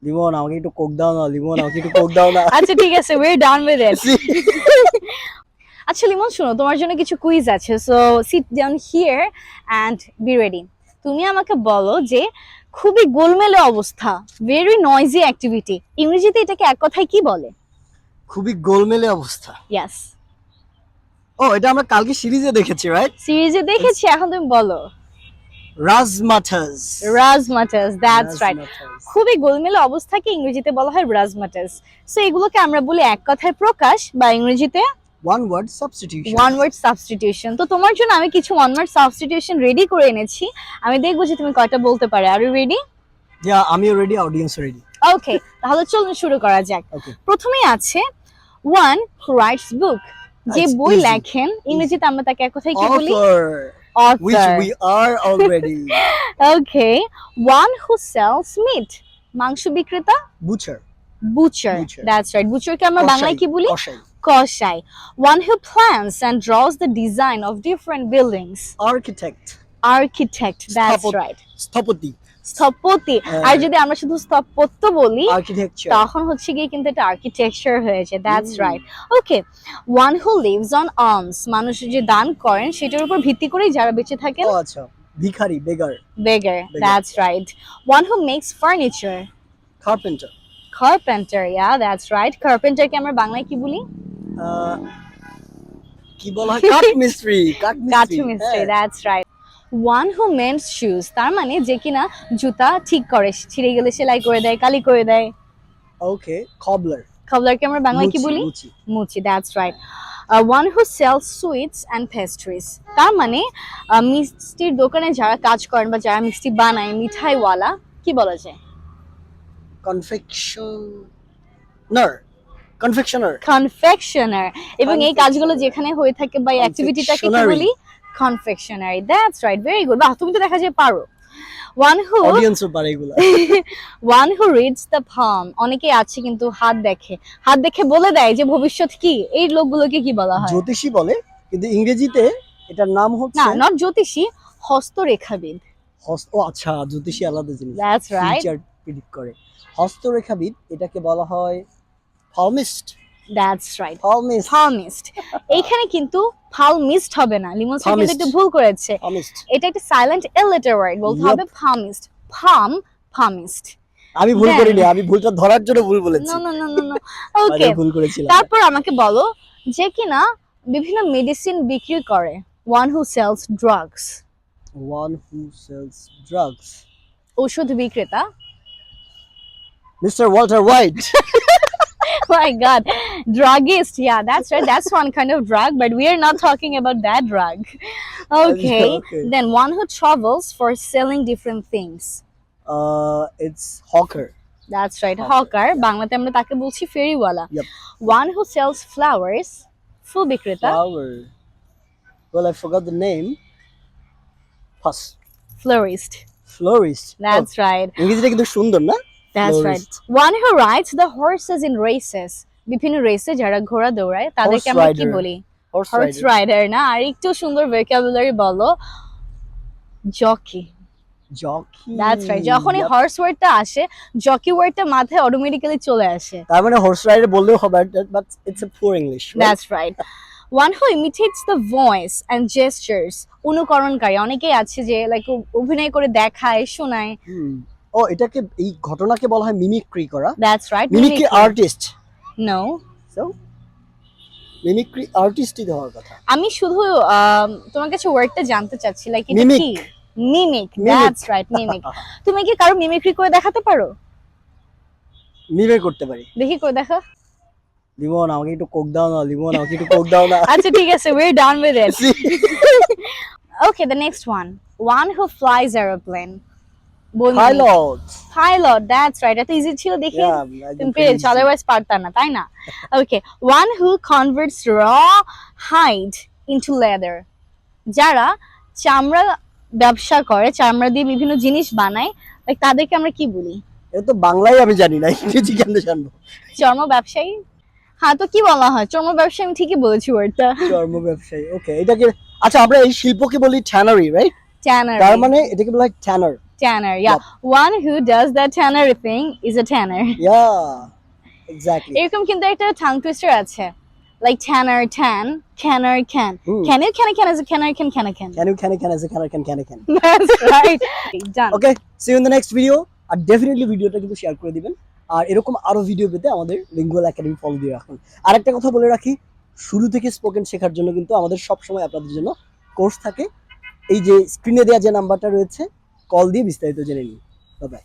লিমন আমাকে একটু কোক দাও না, লিমন আমাকে একটু কোক দাও না। আচ্ছা ঠিক আছে, we're done with it. আচ্ছা লিমন, শোনো, তোমার জন্য কিছু কুইজ আছে, so sit down here and be ready. তুমি আমাকে বলো যে খুবই গোলমেলে অবস্থা, ভেরি নয়েজি অ্যাক্টিভিটি, ইংরেজিতে এটাকে এক কথায় কি বলে? খুবই গোলমেলে অবস্থা। ইয়েস, ও এটা আমরা কালকে সিরিজে দেখেছি, রাইট? সিরিজে দেখেছি, এখন তুমি বলো। রাজমাটাস। রাজমাটাস, দ্যাটস রাইট। খুবই গোলমেলে অবস্থাকে ইংরেজিতে বলা হয় রাজমাটাস। সো এগুলোকে আমরা বলি এক কথায় প্রকাশ বা ইংরেজিতে one word substitution. One word substitution. তো তোমার জন্য আমি কিছু ওয়ান ওয়ার্ড সাবস্টিটিউশন রেডি করে এনেছি, আমি দেখবো যে তুমি কয়টা বলতে পারে। Are you ready? ইয়া, আমিও রেডি, অডিয়েন্স রেডি। ওকে, তাহলে চলুন শুরু করা যাক। ওকে। প্রথমেই আছে ওয়ান হু রাইটস বুক, যে That's বই easy. লেখেন, ইংরেজিতে আমরা তাকে এক কথায় কি বলি? Author, which author. we are already. Okay, one who sells meat, মাংস বিক্রেতা? Butcher. Butcher, Butcher. That's right. বুচারকে আমরা বাংলায় কি বলি? কসাই। কসাই। One who plans and draws the design of different buildings, Architect. Architect, that's স্থপতি। রাইট। স্থপতি। স্থপতি। আর যদি আমরা শুধু স্থাপত্য বলি Architecture. তখন হচ্ছে গিয়ে কিন্তু এটা আর্কিটেকচার হয়েছে, that's right. Okay, one who leaves on arms, মানুষ যে দান করেন সেটার উপর ভিত্তি করেই যারা বেঁচে থাকেন, ও আচ্ছা, ভিখারি, beggar. Beggar, that's right. One who makes furniture, Carpenter. Carpenter, yeah that's right. কার্পেন্টারকে আমরা বাংলায় কি বলি? আহ, কি বলা হয়? কাঠ মিস্ত্রি। কাঠমিস্ত্রি, that's right. One who mends shoes, তার মানে যে কিনা জুতা ঠিক করে, ছিঁড়ে গেলে সেলাই করে দেয়, কালি করে দেয়। ওকে, cobbler. খবলারকে আমরা বাংলায় কি বলি? মুচি। মুচি, that's right. One who sales sweets and pastries, তার মানে মিষ্টির দোকানে যারা কাজ করেন বা যারা মিষ্টি বানায়, মিঠাইওয়ালা, কি বলা যায়? Confectioner. Confectioner. কনফেকশনার। এবং এই কাজগুলো যেখানে হয়ে থাকে বা এই অ্যাক্টিভিটিটাকে কি বলি? Confectionery, that's right, very good. বাহ, তুমি তো দেখা যায় পারো। ওয়ান হু অডিয়েন্সও পারে এগুলা। ওয়ান হু রিডস দ্য পাম, অনেকে আছে কিন্তু হাত দেখে, হাত দেখে বলে দেয় যে ভবিষ্যৎ কি, এই লোকগুলোকে কি বলা হয়? জ্যোতিষী বলে, কিন্তু ইংরেজিতে এটার নাম না, হচ্ছে নট জ্যোতিষী, হস্তরেখাবিদ, ও আচ্ছা, জ্যোতিষী আলাদা জিনিস। দ্যাটস রাইট, ফিউচার প্রেডিক্ট করে। হস্তরেখাবিদ এটাকে বলা হয় palmist. That's right, Palmist. পালমিস্ট। এইখানে কিন্তু পালমিস্ট হবে না, লিমন স্যার কিন্তু Palmist. একটু ভুল করেছে, Palmist. এটা একটা সাইলেন্ট এল লেটার ওয়ার্ড, বলতে Yup. হবে পালমিস্ট। পামিস্ট। আমি ভুল Then- করিনি, আমি ভুলটা ধরার জন্য ভুল বলেছি। No no no no no. Okay, ভুল করেছিলাম। তারপর আমাকে বলো যে কিনা বিভিন্ন মেডিসিন বিক্রি করে, one who sales drugs, One who sells drugs. ওষুধ বিক্রেতা। Mr. Walter White. My God, druggist. Yeah, that's right. That's one kind of drug, but we are not talking about that drug. Okay. Okay. Then one who travels for selling different things. It's hawker. That's right. Hawker, Hawker. বাংলাতে আমরা তাকে বলছি ফেরিওয়ালা। Yep. One who sells flowers. ফুল বিক্রেতা। Flower. Well, I forgot the name. Pass. Florist. Florist. That's right. ইংরেজিটা কিন্তু সুন্দর না? That's right. Florist. One who rides the horses in races. বিভিন্ন রেসে যারা ঘোড়া দৌড়ায় তাদেরকে Horse আমরা কি rider. বলি? Horse horse rider. রাইডার না, আর একটু সুন্দর ভোকাবুলারি বলো, জকি। Jockey. That's right. যখনই Yup. হর্স ওয়ার্ডটা আসে, জকি ওয়ার্ডটা মাথায় অটোমেটিক্যালি চলে আসে। তার মানে horse rider বললেও হবে, but it's a poor English. Right? That's right. One who imitates the voice and gestures, অনুকরণকারী, অনেকেই আছে যে লাইক অভিনয় করে দেখায়, শোনায়। ও এটাকে, এই ঘটনাকে বলা হয় মিমিক্রি করা। That's right. Mimicry artist. No, So mimicry আর্টিস্টই হওয়ার কথা। আমি শুধু তোমার কাছে ওয়ার্ডটা জানতে চাচ্ছি, লাইক এটা Mimic. কি? Mimic, Mimic. That's right, mimic. তুমি কি কারো মিমিক্রি করে দেখাতে পারো? মিমিক করতে পারি। দেখি করে দেখা। লিমন আমাকে একটু কোক দাও না, লিমন আমাকে একটু কোক দাও না। আচ্ছা ঠিক আছে, we're done with it. Okay, the next one. One who flies aeroplane. Pilot. Pilot, that's right. এটা ইজি ছিল দেখি। Yeah, তুমি পেরেছো, otherwise পারতা না, তাই না? Okay, one who converts raw hide into leather. যারা চামড়া ব্যবসা করে, চামড়া দিয়ে বিভিন্ন জিনিস বানায়, লাইক তাদেরকে আমরা কি বলি? এটা তো বাংলায় আমি জানি না, ইংরেজি কেমনে জানবো? চর্ম ব্যবসায়ী। হ্যাঁ, তো কি বলা হয়? চর্ম ব্যবসায়ী, আমি ঠিকই বলেছি ওয়ার্ডটা। চর্ম ব্যবসায়ী। ওকে, এটাকে আচ্ছা আমরা এই শিল্পকে বলি ট্যানারি, রাইট? ট্যানার। তার মানে এটাকে বলা হয় ট্যানার। tanner. Yeah, one who does that tanner thing is a tanner. Yeah, exactly. এরকম কিন্তু একটা tongue twister আছে, like tanner tan, canner can. Hmm. Can is a canner can. Can as a can. That's right. Done. Okay, see you in the next video. আর definitely ভিডিওটা কিন্তু share করে দিবেন। আর এরকম আরো ভিডিও পেতে আমাদের লিঙ্গুয়াল একাডেমি ফলো দিয়ে রাখুন। আর একটা কথা বলে রাখি, শুরু থেকে স্পোকেন শেখার জন্য কিন্তু আমাদের সবসময় আপনাদের জন্য কোর্স থাকে। এই যে স্ক্রিনে দেওয়া যে নাম্বারটা রয়েছে, কল দিয়ে বিস্তারিত জেনে নিন। Bye bye.